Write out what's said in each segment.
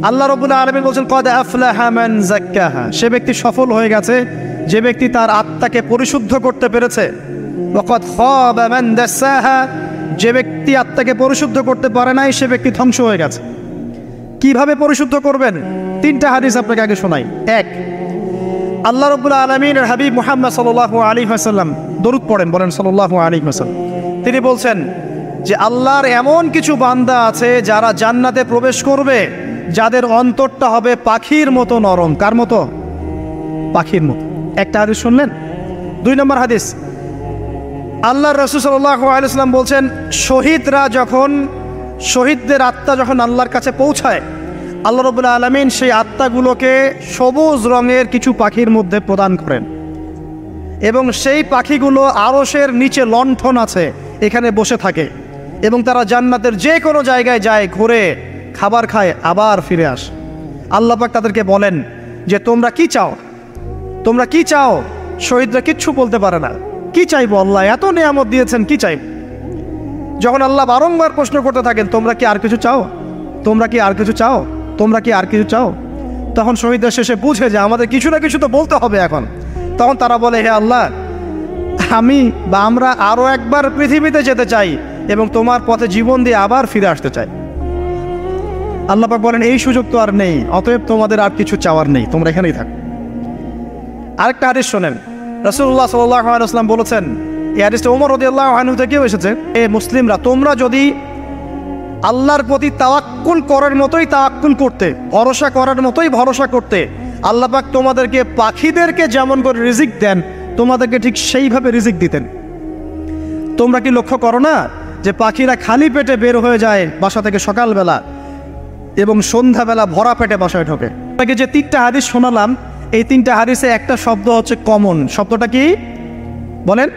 আল্লাহ রাব্বুল আলামিন বলেন ক্বাদ আফলাহা মান যাক্কাহা, সে ব্যক্তি সফল হয়ে গেছে যে ব্যক্তি তার আত্মাকে পরিশুদ্ধ করতে পেরেছে। ওয়া ক্বাদ খাবা মান দাসাহা, যে ব্যক্তি আত্মাকে পরিশুদ্ধ করতে পারে নাই সে ব্যক্তি ধ্বংস হয়ে গেছে। কিভাবে পরিশুদ্ধ করবেন? তিনটা হাদিস আপনাকে আগে শোনাই। এক, আল্লাহ রাব্বুল আলামিনের হাবিব মুহাম্মদ সাল্লাল্লাহু আলাইহি ওয়াসাল্লাম দরুদ পড়েন, বলেন সাল্লাল্লাহু আলাইহি ওয়াসাল্লাম। তিনি বলছেন যে আল্লাহর এমন কিছু বান্দা আছে যারা জান্নাতে প্রবেশ করবে যাদের অন্তরটা হবে পাখির মতো নরম। কার মতো? পাখির মতো। একটা হাদিস শুনলেন। দুই নম্বর হাদিস, আল্লাহর রাসূল সাল্লাল্লাহু আলাইহি ওয়াসাল্লাম বলছেন শহীদদের আত্মা যখন আল্লাহর কাছে পৌঁছায়, আল্লাহ রাব্বুল আলামিন সেই আত্মাগুলোকে সবুজ রঙের কিছু পাখির মধ্যে প্রদান করেন এবং সেই পাখিগুলো আরশের নিচে লণ্ঠন আছে এখানে বসে থাকে এবং তারা জান্নাতের যে কোনো জায়গায় যায়, ঘুরে খাবার খায়, আবার ফিরে আসে। আল্লাহ পাক তাদেরকে বলেন যে তোমরা কি চাও, তোমরা কি চাও? শহীদরা কিচ্ছু বলতে পারে না। কি চাইবো আল্লাহ, এত নিয়ামত দিয়েছেন, কি চাই? যখন আল্লাহ বারংবার প্রশ্ন করতে থাকেন তোমরা কি আর কিছু চাও, তোমরা কি আর কিছু চাও, তোমরা কি আর কিছু চাও, তখন শহীদরা শেষে বুঝে যে আমাদের কিছু না কিছু তো বলতে হবে এখন। তখন তারা বলে হে আল্লাহ, আমরা আরও একবার পৃথিবীতে যেতে চাই এবং তোমার পথে জীবন দিয়ে আবার ফিরে আসতে চাই। আল্লাহ পাক বলেন এই সুযোগ তো আর নেই, অতএব তোমাদের আর কিছু চাওয়ার নেই, তোমরা এখানেই থাকো। আরেকটা হাদিস শোনেন, রাসূলুল্লাহ সাল্লাল্লাহু আলাইহি ওয়াসাল্লাম বলেছেন, এই হাদিসটা ওমর রাদিয়াল্লাহু আনহু থেকেও এসেছে, এ মুসলিমরা তোমরা যদি আল্লাহর প্রতি তাওয়াক্কুল করার মতোই তাওয়াক্কুল করতে, ভরসা করার মতোই ভরসা করতে, আল্লাহ পাক তোমাদেরকে পাখিদেরকে যেমন করে রিজিক দেন তোমাদেরকে ঠিক সেইভাবে রিজিক দিতেন। তোমরা কি লক্ষ্য করো না যে পাখিরা খালি পেটে বের হয়ে যায় বাসা থেকে সকালবেলা এবং সন্ধ্যাবেলা ভরা পেটে বাসায় ঢোকে? আপনাকে যে তিনটা হাদিস শোনালাম এই তিনটা হাদিসে একটা শব্দ হচ্ছে কমন। শব্দটা কি বলেন?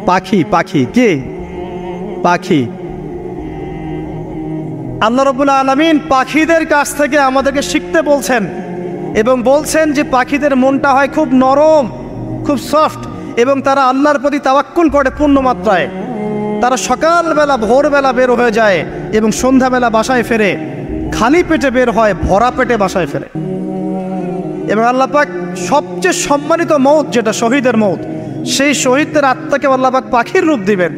পাখি। পাখি কি? পাখি। আল্লাহ রাব্বুল আলামিন পাখিদের কাছ থেকে আমাদেরকে শিখতে বলছেন এবং বলছেন যে পাখিদের মনটা হয় খুব নরম, খুব সফট এবং তারা আল্লাহর প্রতি তাওয়াক্কুল করে পূর্ণ মাত্রায়। তারা সকালবেলা ভোরবেলা বের হয়ে যায় এবং সন্ধ্যাবেলা বাসায় ফেরে, খালি পেটে বের হয়, ভরা পেটে বাসায় ফেরে। এবং আল্লাহ পাক সবচেয়ে সম্মানিত মৌত যেটা শহীদের মৌত, সেই শহীদদের আত্মাকে আল্লাহ পাক পাখির রূপ দিবেন।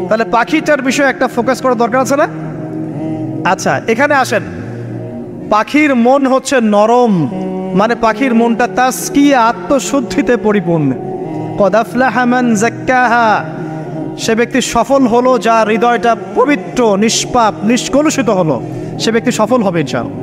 তাহলে পাখিটার বিষয়ে একটা ফোকাস করার দরকার আছে না? আচ্ছা, এখানে আসেন। পাখির মন হচ্ছে নরম, মানে পাখির মনটা তাসকিয়া, আত্মশুদ্ধিতে পরিপূর্ণ। ক্বাদ আফলাহা মান যাক্কাহা, সে ব্যক্তি সফল হলো যার হৃদয়টা পবিত্র, নিষ্পাপ, নিষ্কলুষিত হলো, সে ব্যক্তি সফল হবে ইনশাআল্লাহ।